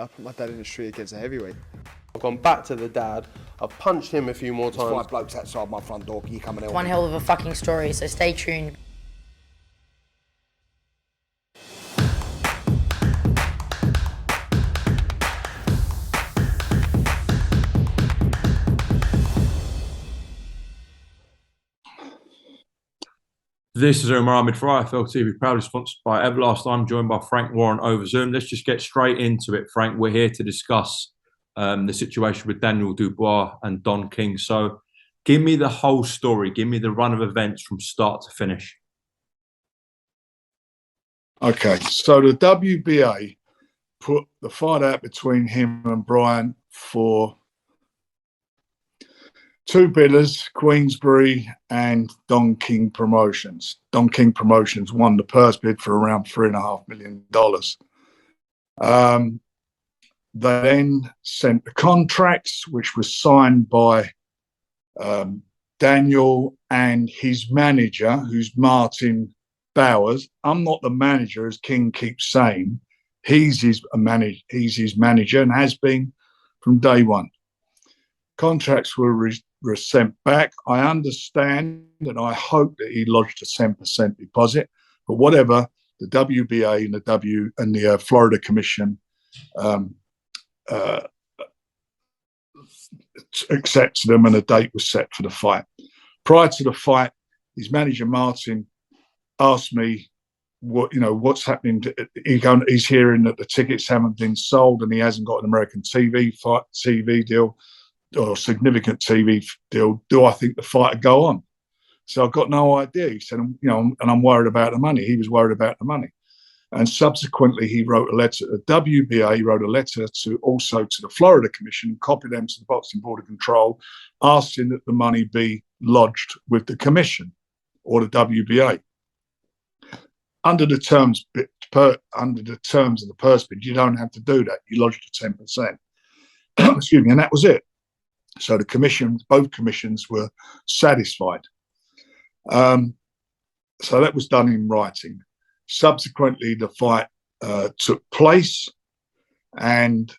I put my dad in the street against a heavyweight. I've gone back to the dad. I've punched him a few more times. There's 5 blokes outside my front door. Can you come and help One me? hell of a fucking story, so stay tuned. This is Omar Ahmed for IFL TV, proudly sponsored by Everlast. I'm joined by Frank Warren over Zoom. Let's just get straight into it, Frank. We're here to discuss the situation with Daniel Dubois and Don King. So give me the whole story. Give me the run of events from start to finish. Okay, so the WBA put the fight out between him and Brian for 2 bidders, Queensberry and Don King Promotions. Don King Promotions won the purse bid for around $3.5 million. They then sent the contracts, which was signed by Daniel and his manager, who's Martin Bowers. I'm not the manager, as King keeps saying. He's his manager and has been from day one. Contracts were sent back. I understand and I hope that he lodged a 10% deposit, but whatever, the WBA and the Florida Commission accepted them, and a date was set for the fight. Prior to the fight, his manager Martin asked me what's happening. He's hearing that the tickets haven't been sold and he hasn't got an American TV deal or significant TV deal. Do I think the fight would go on? So I've got no idea. He said, and I'm worried about the money. He was worried about the money. And subsequently, he wrote a letter to the WBA. He wrote a letter to the Florida Commission and copied them to the Boxing Board of Control, asking that the money be lodged with the Commission or the WBA. Under the terms of the purse bid, you don't have to do that. You lodged a 10%. Excuse me, and that was it. So both commissions were satisfied. So that was done in writing. Subsequently, the fight took place, and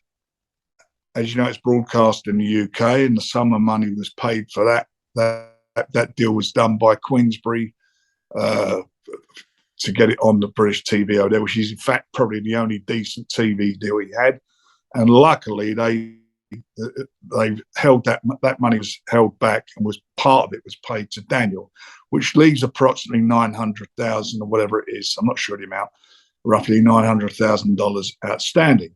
as you know, it's broadcast in the UK, and the sum of money was paid for that. That deal was done by Queensberry to get it on the British TV over there, which is in fact probably the only decent TV deal he had. And luckily, they held that money was held back, and part of it was paid to Daniel, which leaves approximately $900,000 or whatever it is. I'm not sure the amount, roughly $900,000 outstanding.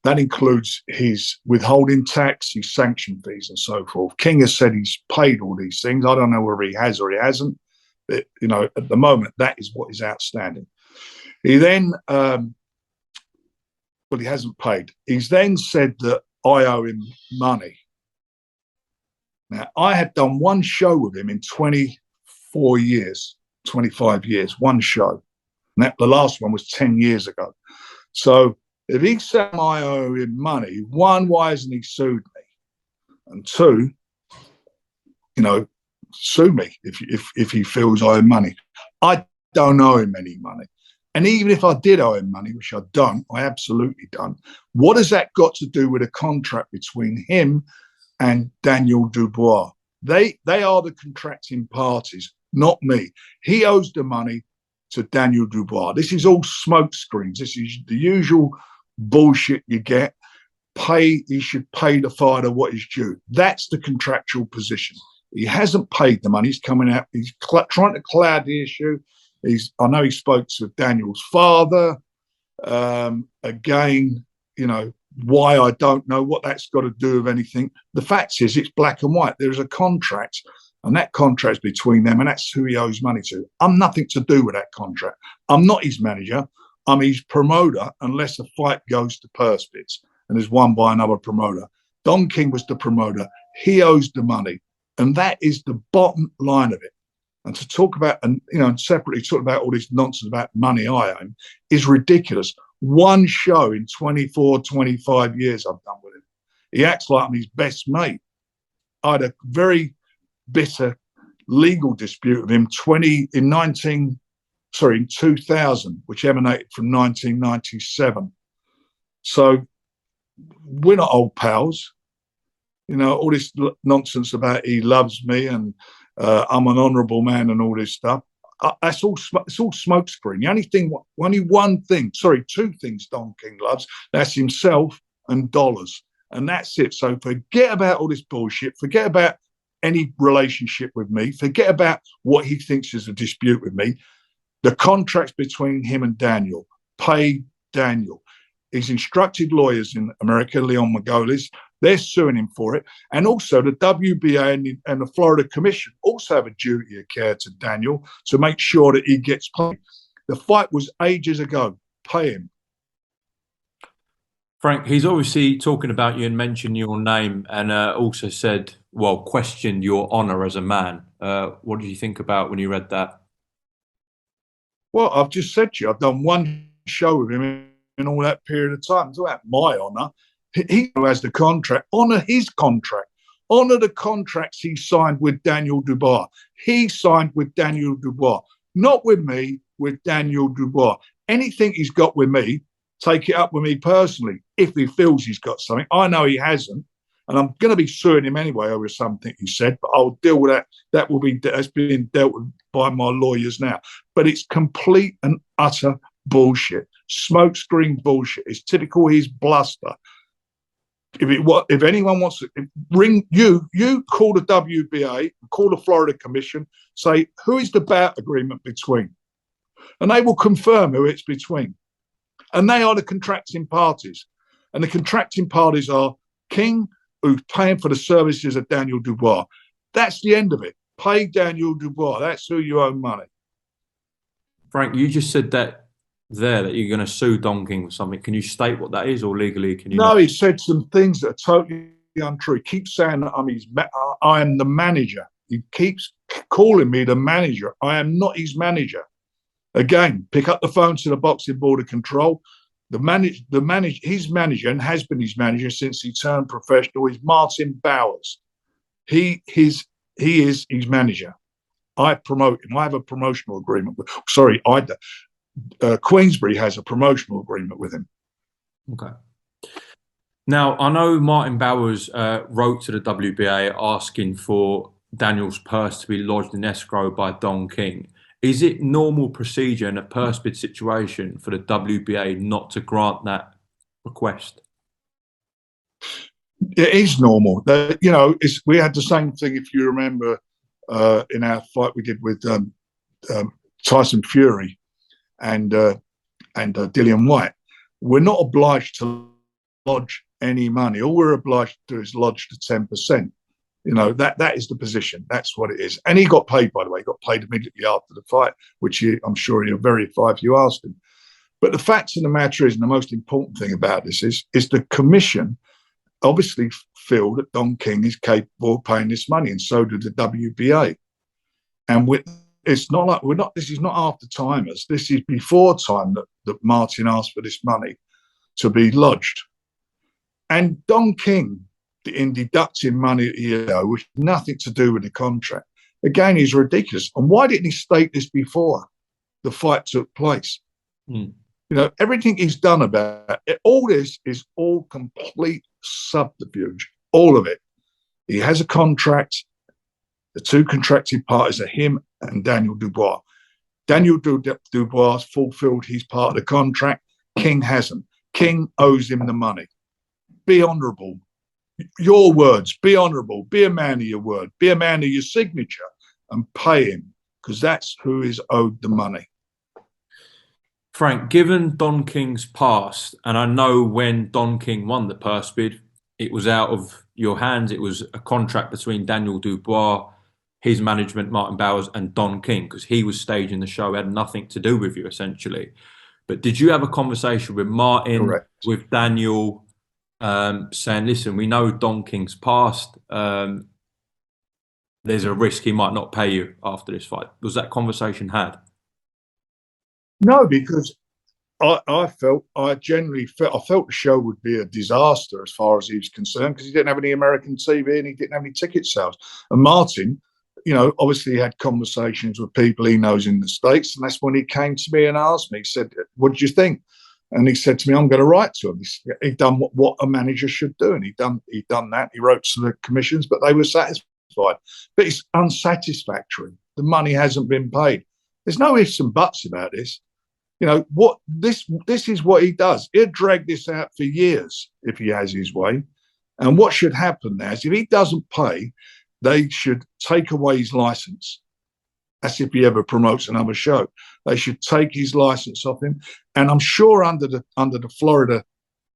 That includes his withholding tax, his sanction fees, and so forth. King has said he's paid all these things. I don't know whether he has or he hasn't. But, at the moment, that is what is outstanding. He then, he hasn't paid. He's then said that I owe him money. Now, I had done one show with him in 24 years, 25 years, one show. And the last one was 10 years ago. So if he said I owe him money, one, why hasn't he sued me? And two, sue me if he feels I owe him money. I don't owe him any money. And even if I did owe him money, which I don't, I absolutely don't, what has that got to do with a contract between him and Daniel Dubois? They are the contracting parties, not me. He owes the money to Daniel Dubois. This is all smoke screens. This is the usual bullshit you get. He should pay the fighter what is due. That's the contractual position. He hasn't paid the money. He's coming out. He's trying to cloud the issue. I know he spoke to Daniel's father. Again, why, I don't know what that's got to do with anything. The fact is, it's black and white. There's a contract, and that contract's between them, and that's who he owes money to. I'm nothing to do with that contract. I'm not his manager. I'm his promoter, unless the fight goes to purse bids and is won by another promoter. Don King was the promoter. He owes the money, and that is the bottom line of it. And to talk about, and separately talk about all this nonsense about money I own is ridiculous. One show in 24, 25 years I've done with him. He acts like I'm his best mate. I had a very bitter legal dispute with him in 2000, which emanated from 1997. So we're not old pals. You know, all this nonsense about he loves me and I'm an honourable man and all this stuff. It's all smokescreen. Two things Don King loves. That's himself and dollars, and that's it. So forget about all this bullshit. Forget about any relationship with me. Forget about what he thinks is a dispute with me. The contract's between him and Daniel. Pay Daniel. He's instructed lawyers in America, Leon Margolis. They're suing him for it. And also the WBA and the Florida Commission also have a duty of care to Daniel to make sure that he gets paid. The fight was ages ago. Pay him. Frank, he's obviously talking about you and mentioned your name and also said, well, questioned your honour as a man. What did you think about when you read that? Well, I've just said to you, I've done one show with him in all that period of time. It's about my honour. He has the contract. Honour his contract. Honour the contracts he signed with Daniel Dubois. He signed with Daniel Dubois. Not with me, with Daniel Dubois. Anything he's got with me, take it up with me personally, if he feels he's got something. I know he hasn't, and I'm going to be suing him anyway over something he said, but I'll deal with that. That's being dealt with by my lawyers now. But it's complete and utter bullshit. Smokescreen bullshit. It's typical his bluster. If anyone wants to ring you call the WBA, call the Florida Commission, say, who is the bout agreement between? And they will confirm who it's between. And they are the contracting parties. And the contracting parties are King, who's paying for the services of Daniel Dubois. That's the end of it. Pay Daniel Dubois. That's who you owe money. Frank, you just said that you're going to sue Don King for something. Can you state what that is, or legally can you? No, he said some things that are totally untrue. He keeps saying that I am the manager. He keeps calling me the manager. I am not his manager. Again, pick up the phone to the Boxing Board of Control. His manager, and has been his manager since he turned professional, is Martin Bowers. He is his manager. I promote him. I have a promotional agreement with. Queensbury has a promotional agreement with him. Okay. Now, I know Martin Bowers wrote to the WBA asking for Daniel's purse to be lodged in escrow by Don King. Is it normal procedure in a purse bid situation for the WBA not to grant that request? It is normal. We had the same thing, if you remember, in our fight we did with Tyson Fury and Dillian White. We're not obliged to lodge any money. All we're obliged to do is lodge the 10%. That is the position. That's what it is. And he got paid, by the way. He got paid immediately after the fight, which I'm sure he'll verify if you asked him. But the fact of the matter is, and the most important thing about this is the commission obviously feel that Don King is capable of paying this money, and so do the WBA. And it's not like this is not after timers. This is before time that Martin asked for this money to be lodged. And Don King, in deducting money, which has nothing to do with the contract, again, is ridiculous. And why didn't he state this before the fight took place? Everything he's done about it, all this is all complete subterfuge, all of it. He has a contract. The two contracted parties are him and Daniel Dubois. Daniel Dubois fulfilled his part of the contract. King hasn't. King owes him the money. Be honourable. Your words. Be honourable. Be a man of your word. Be a man of your signature and pay him, because that's who is owed the money. Frank, given Don King's past, and I know when Don King won the purse bid, it was out of your hands. It was a contract between Daniel Dubois, his management, Martin Bowers, and Don King, because he was staging the show. It had nothing to do with you, essentially. But did you have a conversation with Martin, Correct, with Daniel, saying, listen, we know Don King's past. There's a risk he might not pay you after this fight. Was that conversation had? No, because I felt the show would be a disaster as far as he was concerned, because he didn't have any American TV and he didn't have any ticket sales. And Martin, obviously had conversations with people he knows in the States, and that's when he came to me and asked me. He said, "What did you think?" And he said to me, I'm going to write to him. He'd done what a manager should do. And he'd done that. He wrote to the commissions, but they were satisfied. But it's unsatisfactory. The money hasn't been paid. There's no ifs and buts about this. You know, what this is what he does. He'll drag this out for years if he has his way. And what should happen now is if he doesn't pay, they should take away his license. That's if he ever promotes another show. They should take his license off him. And I'm sure under the Florida,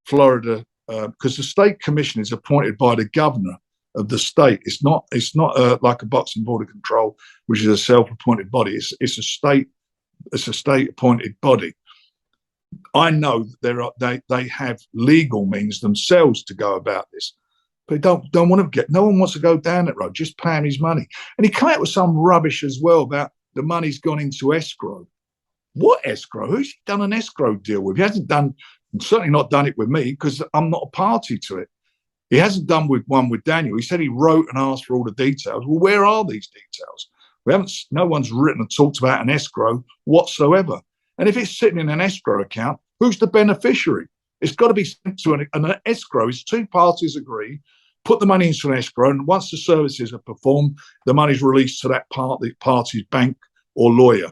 because the state commission is appointed by the governor of the state. It's not like a boxing board of control, which is a self-appointed body. It's a state-appointed body. I know that they have legal means themselves to go about this, but don't want to get. No one wants to go down that road. Just pay him his money. And he came out with some rubbish as well about the money's gone into escrow. What escrow? Who's he done an escrow deal with? He hasn't done. Certainly not done it with me because I'm not a party to it. He hasn't done one with Daniel. He said he wrote and asked for all the details. Well, where are these details? No one's written and talked about an escrow whatsoever. And if it's sitting in an escrow account, who's the beneficiary? It's got to be sent to an escrow. Is two parties agree, put the money into an escrow, and once the services are performed, the money's released to that party's bank or lawyer.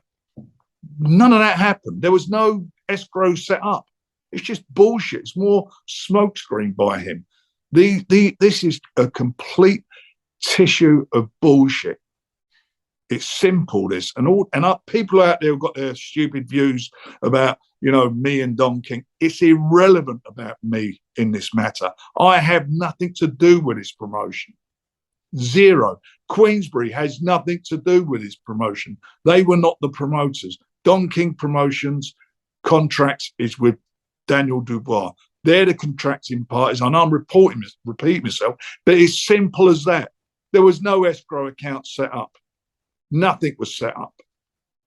None of that happened. There was no escrow set up. It's just bullshit. It's more smokescreen by him. This is a complete tissue of bullshit. It's simple, this, and people out there have got their stupid views about, me and Don King. It's irrelevant about me in this matter. I have nothing to do with this promotion. Zero. Queensbury has nothing to do with this promotion. They were not the promoters. Don King Promotions contracts is with Daniel Dubois. They're the contracting parties. I know I'm repeating myself, but it's simple as that. There was no escrow account set up. Nothing was set up.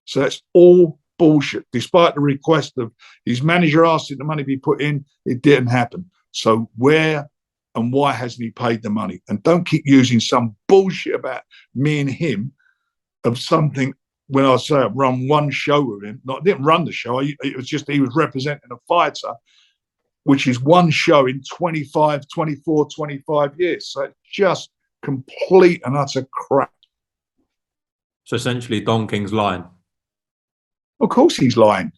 So that's all bullshit. Despite the request of his manager asking the money be put in, it didn't happen. So where and why hasn't he paid the money? And don't keep using some bullshit about me and him of something. When I say I've run one show with him, I didn't run the show. It was just he was representing a fighter, which is one show in 24, 25 years. So it's just complete and utter crap. So essentially, Don King's lying. Of course he's lying.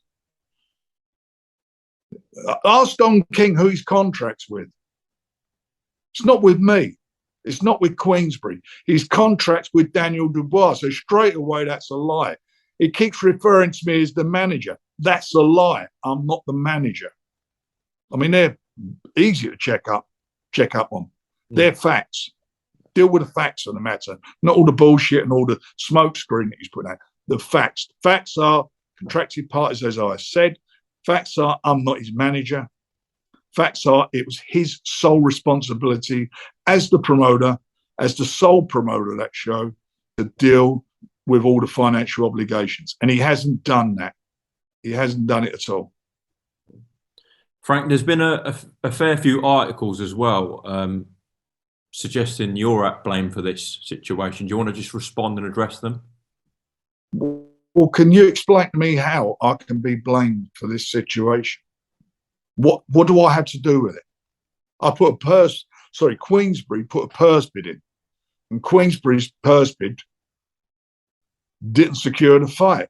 Ask Don King who his contract's with. It's not with me. It's not with Queensbury. His contract's with Daniel Dubois. So straight away, that's a lie. He keeps referring to me as the manager. That's a lie. I'm not the manager. I mean, they're easy to check up on. They're facts. Deal with the facts of the matter, not all the bullshit and all the smoke screen that he's put out. The facts. Facts are contracted parties, as I said. Facts are I'm not his manager. Facts are it was his sole responsibility as the promoter, as the sole promoter of that show, to deal with all the financial obligations. And he hasn't done that. He hasn't done it at all. Frank, there's been a fair few articles as well suggesting you're at blame for this situation. Do you want to just respond and address them? Well, can you explain to me how I can be blamed for this situation? What do I have to do with it? I put Queensbury put a purse bid in, and Queensbury's purse bid didn't secure the fight.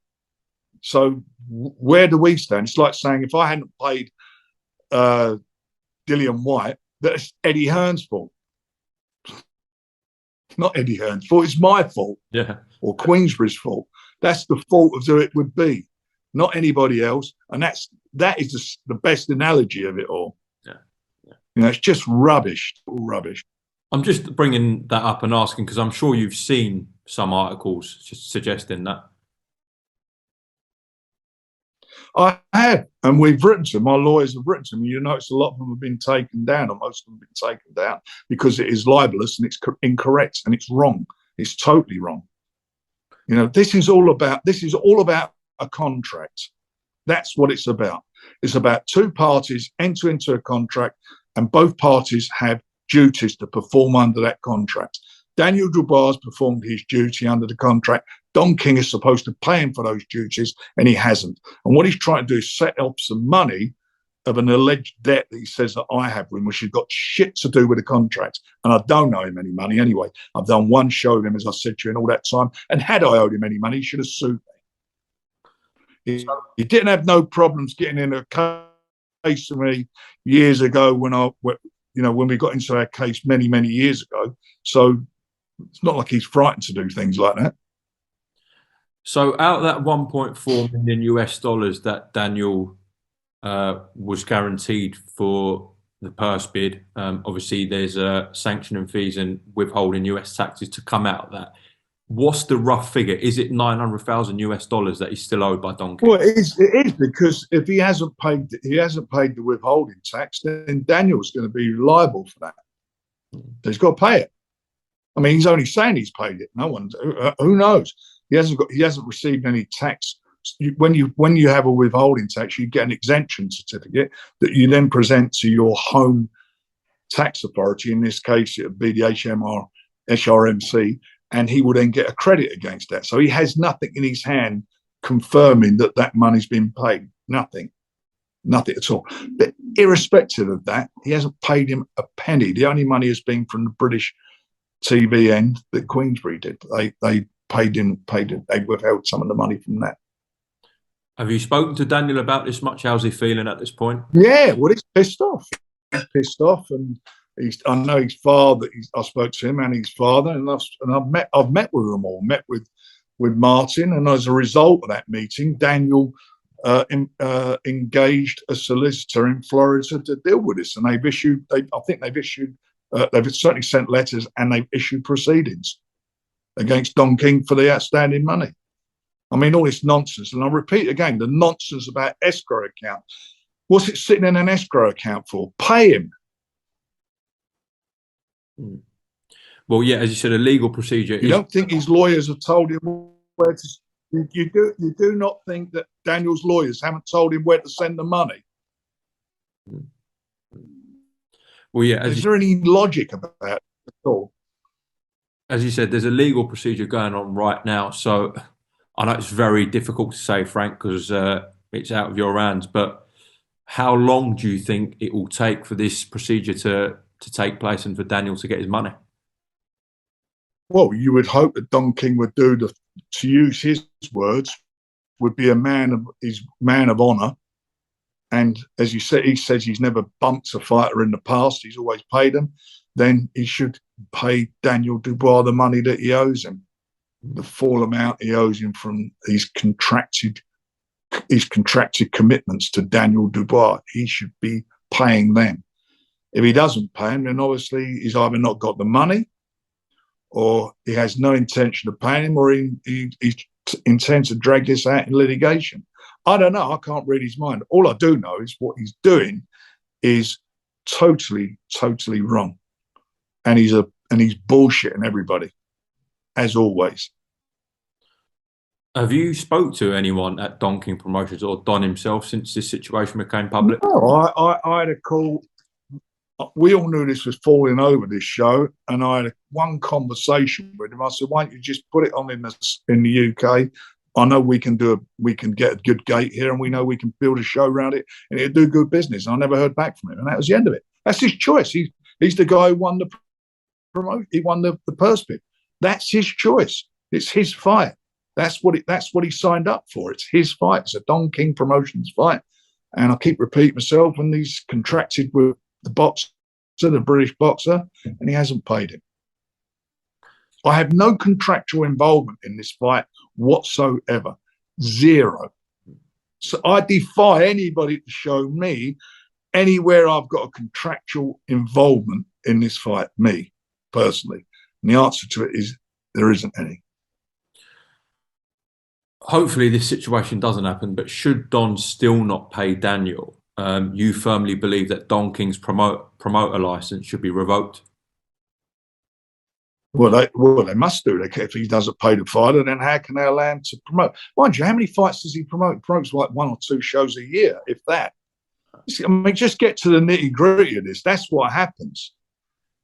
So where do we stand? It's like saying if I hadn't played Dillian White, that's Eddie Hearn's fault. Not Eddie Hearn's fault. It's my fault. Yeah. Or Queensbury's fault. That's the fault of who it would be, not anybody else. And that is the best analogy of it all. Yeah. It's just rubbish. Rubbish. I'm just bringing that up and asking because I'm sure you've seen some articles just suggesting that. I have, and we've written to them. My lawyers have written to them. You notice a lot of them have been taken down, or most of them have been taken down because it is libelous and it's incorrect and it's wrong. It's totally wrong. This is all about a contract. That's what it's about. It's about two parties enter into a contract, and both parties have duties to perform under that contract. Daniel Dubois performed his duty under the contract. Don King is supposed to pay him for those duties, and he hasn't. And what he's trying to do is set up some money of an alleged debt that he says that I have with him, which has got shit to do with the contract. And I don't owe him any money anyway. I've done one show with him, as I said to you, in all that time. And had I owed him any money, he should have sued me. He didn't have no problems getting in a case with me years ago when we got into our case many years ago. So it's not like he's frightened to do things like that. So out of that 1.4 million US dollars that Daniel was guaranteed for the purse bid, obviously there's sanctioning fees and withholding US taxes to come out of that. What's the rough figure? Is it 900,000 US dollars that he's still owed by Don King? Well, it is because if he hasn't paid the withholding tax, then Daniel's going to be liable for that. So he's got to pay it. I mean, he's only saying he's paid it. No one, who knows? He hasn't received any tax. When you have a withholding tax, you get an exemption certificate that you then present to your home tax authority. In this case, it would be the HMRC, and he will then get a credit against that. So he has nothing in his hand confirming that money's been paid. Nothing at all. But irrespective of that, he hasn't paid him a penny. The only money has been from the British TV end that Queensberry did. They paid him. They withheld some of the money from that. Have you spoken to Daniel about this much? How's he feeling at this point? Yeah, well, he's pissed off. And I know his father. I spoke to him and his father, and I've met with them all. Met with Martin, and as a result of that meeting, Daniel engaged a solicitor in Florida to deal with this, and they've certainly sent letters and they've issued proceedings against Don King for the outstanding money. I mean, all this nonsense. And I'll repeat again, the nonsense about escrow account. What's it sitting in an escrow account for? Pay him. Well, yeah, as you said, a legal procedure. You don't think his lawyers have told him where to... You do not think that Daniel's lawyers haven't told him where to send the money? Well, yeah. Is there any logic about it at all? As you said, there's a legal procedure going on right now. So I know it's very difficult to say, Frank, because it's out of your hands. But how long do you think it will take for this procedure to take place and for Daniel to get his money? Well, you would hope that Don King would to use his words, would be a man of honour. And as you said, he says he's never bumped a fighter in the past. He's always paid them. Then he should pay Daniel Dubois the money that he owes him, the full amount he owes him from his contracted commitments to Daniel Dubois. He should be paying them. If he doesn't pay him, then obviously he's either not got the money, or he has no intention of paying him, or he intends to drag this out in litigation. I don't know. I can't read his mind. All I do know is what he's doing is totally wrong, and he's bullshitting everybody, as always. Have you spoke to anyone at Don King Promotions or Don himself since this situation became public? No, I had a call. We all knew this was falling over, this show, and I had one conversation with him. I said, "Why don't you just put it on in the UK? I know we can get a good gate here, and we know we can build a show around it, and it'll do good business." And I never heard back from him, and that was the end of it. That's his choice. He's the guy who won the promote. He won the purse bid. That's his choice. It's his fight. That's what he signed up for. It's his fight. It's a Don King Promotions fight. And I keep repeating myself, when he's contracted with the boxer, the British boxer, and he hasn't paid him. I have no contractual involvement in this fight whatsoever. Zero. So I defy anybody to show me anywhere I've got a contractual involvement in this fight, me personally. And the answer to it is there isn't any. Hopefully this situation doesn't happen, but should Don still not pay Daniel, you firmly believe that Don King's promoter license should be revoked? Well, they must do. If he doesn't pay the fighter, then how can they allow him to promote? Mind you, how many fights does he promote? He promotes like 1 or 2 shows a year, if that. I mean, just get to the nitty-gritty of this. That's what happens.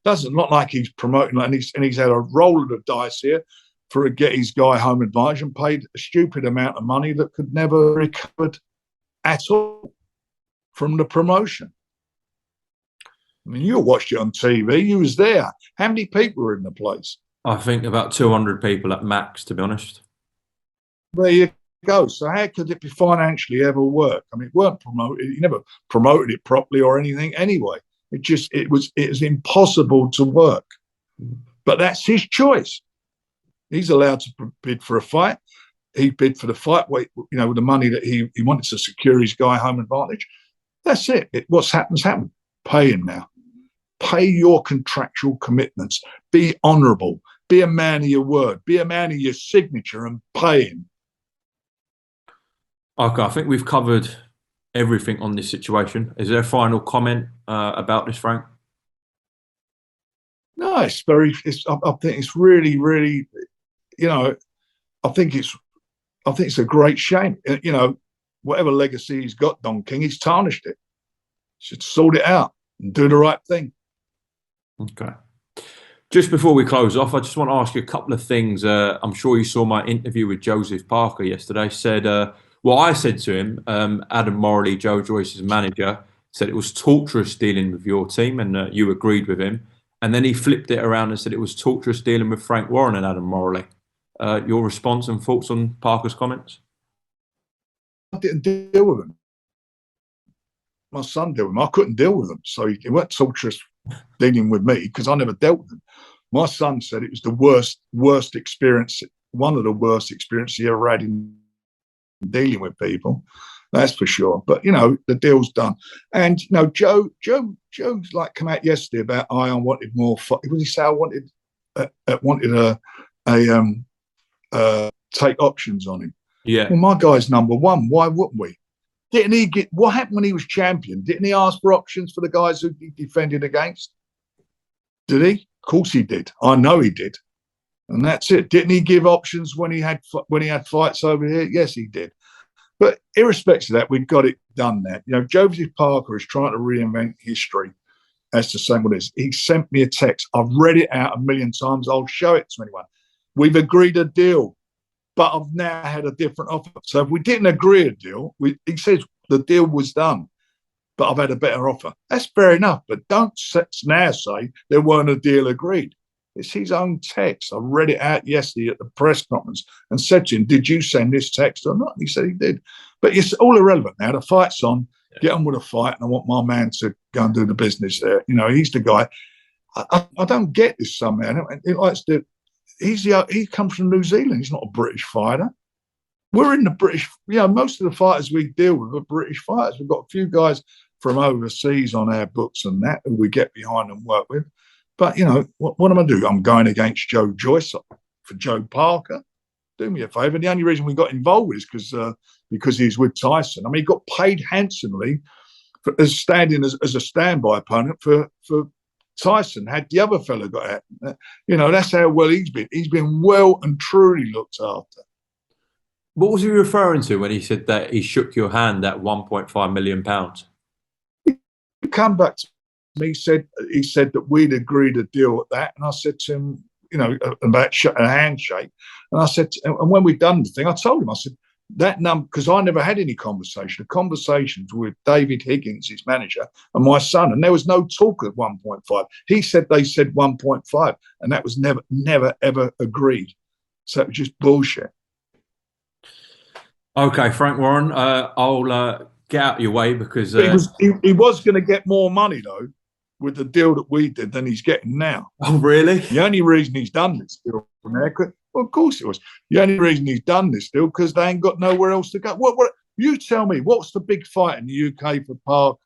Doesn't look like he's promoting, and he's had a roll of the dice here for get his guy home advised and paid a stupid amount of money that could never be recovered at all. from the promotion. I mean, you watched it on TV. You was there. How many people were in the place? I think about 200 people at max, to be honest. There you go. So how could it be financially ever work? I mean, it weren't promoted. You never promoted it properly or anything anyway. It was impossible to work. But that's his choice. He's allowed to bid for a fight. He bid for the fight, with the money that he wanted to secure his guy home advantage. That's it. What's happened's happened. Pay him now. Pay your contractual commitments. Be honourable. Be a man of your word. Be a man of your signature and pay him. Okay, I think we've covered everything on this situation. Is there a final comment about this, Frank? No, I think it's really, really, I think it's a great shame. Whatever legacy he's got, Don King, he's tarnished it. Should sort it out and do the right thing. Okay. Just before we close off, I just want to ask you a couple of things. I'm sure you saw my interview with Joseph Parker yesterday. I said to him, Adam Morley, Joe Joyce's manager, said it was torturous dealing with your team, and you agreed with him. And then he flipped it around and said it was torturous dealing with Frank Warren and Adam Morley. Your response and thoughts on Parker's comments? I didn't deal with him. My son dealt with him. I couldn't deal with him. So it wasn't torturous dealing with me because I never dealt with him. My son said it was the worst experience, one of the worst experiences he ever had in dealing with people. That's for sure. But the deal's done. And Joe like come out yesterday about I wanted more. What did he say? I wanted take options on him. Yeah. Well, my guy's number one. Why wouldn't we? Didn't he get what happened when he was champion? Didn't he ask for options for the guys who he defended against? Did he? Of course he did. I know he did. And that's it. Didn't he give options when he had fights over here? Yes, he did. But irrespective of that, we've got it done now. Joseph Parker is trying to reinvent history as to say what it is. He sent me a text. I've read it out a million times. I'll show it to anyone. We've agreed a deal, but I've now had a different offer. So if we didn't agree a deal, he says the deal was done, but I've had a better offer. That's fair enough, but don't now say there weren't a deal agreed. It's his own text. I read it out yesterday at the press conference and said to him, did you send this text or not? And he said he did. But it's all irrelevant now. The fight's on. Get on with the fight, and I want my man to go and do the business there. He's the guy. I don't get this somehow. He comes from New Zealand. He's not a British fighter. We're in the British. Most of the fighters we deal with are British fighters. We've got a few guys from overseas on our books and that who we get behind and work with. But what am I doing? I'm going against Joe Joyce for Joe Parker. Do me a favour. The only reason we got involved is because he's with Tyson. I mean, he got paid handsomely as standing as a standby opponent for Tyson. Had the other fella got out, that's how well he's been. He's been well and truly looked after. What was he referring to when he said that he shook your hand at £1.5 million? He come back to me. He said that we'd agreed a deal at that, and I said to him, about a handshake. And I said, and when we'd done the thing, I told him, I said, that number, because I never had any conversation. The conversations with David Higgins, his manager, and my son, and there was no talk of 1.5. He said they said 1.5, and that was never, ever agreed. So it was just bullshit. Okay, Frank Warren, I'll get out of your way because he was going to get more money though with the deal that we did than he's getting now. Oh, really? The only reason he's done this deal from there, well, of course it was. The only reason he's done this deal because they ain't got nowhere else to go. What? You tell me, what's the big fight in the UK for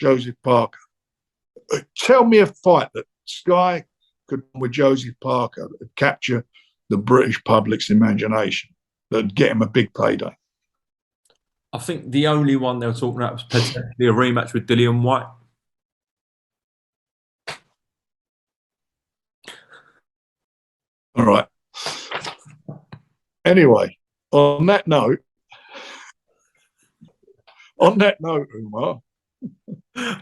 Joseph Parker? Tell me a fight that Sky could with Joseph Parker that would capture the British public's imagination, that'd get him a big payday. I think the only one they were talking about was potentially a rematch with Dillian White. All right. Anyway, on that note, Umar,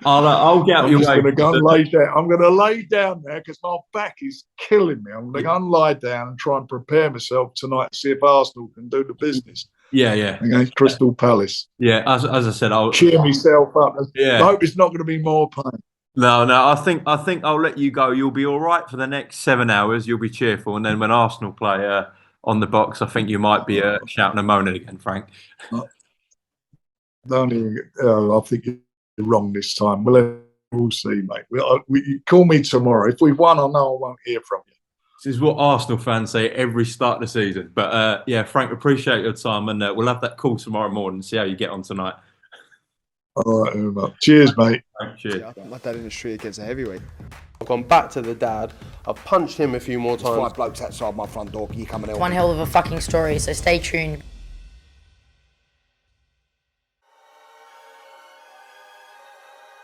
I'll get out your way. I'm going to go and lay down. I'm going to lay down there because my back is killing me. I'm going to go and lie down and try and prepare myself tonight to see if Arsenal can do the business. Yeah, yeah, against Crystal Palace. yeah. As I said, I'll Cheer myself up. yeah. I hope it's not going to be more pain. No, no. I think I'll let you go. You'll be all right for the next 7 hours. You'll be cheerful, and then when Arsenal play on the box, I think you might be shouting and moaning again, Frank. I think you're wrong this time. We'll see, mate. You call me tomorrow. If we've won, I know I won't hear from you. This is what Arsenal fans say every start of the season. But yeah, Frank, appreciate your time, and we'll have that call tomorrow morning and see how you get on tonight. All right, Umar. Cheers, mate. Cheers. Yeah, I think my dad in the street against a heavyweight. I've gone back to the dad. I've punched him a few more There's 5 times. blokes outside my front door. Can you come and help One me? hell of a fucking story, so stay tuned.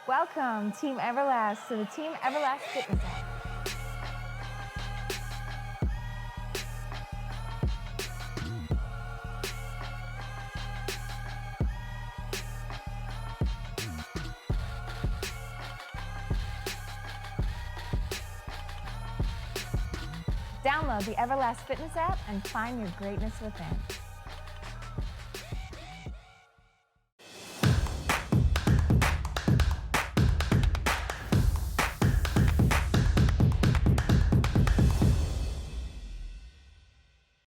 Welcome, Team Everlast, to the Team Everlast Fitness app. Download the Everlast Fitness app and find your greatness within.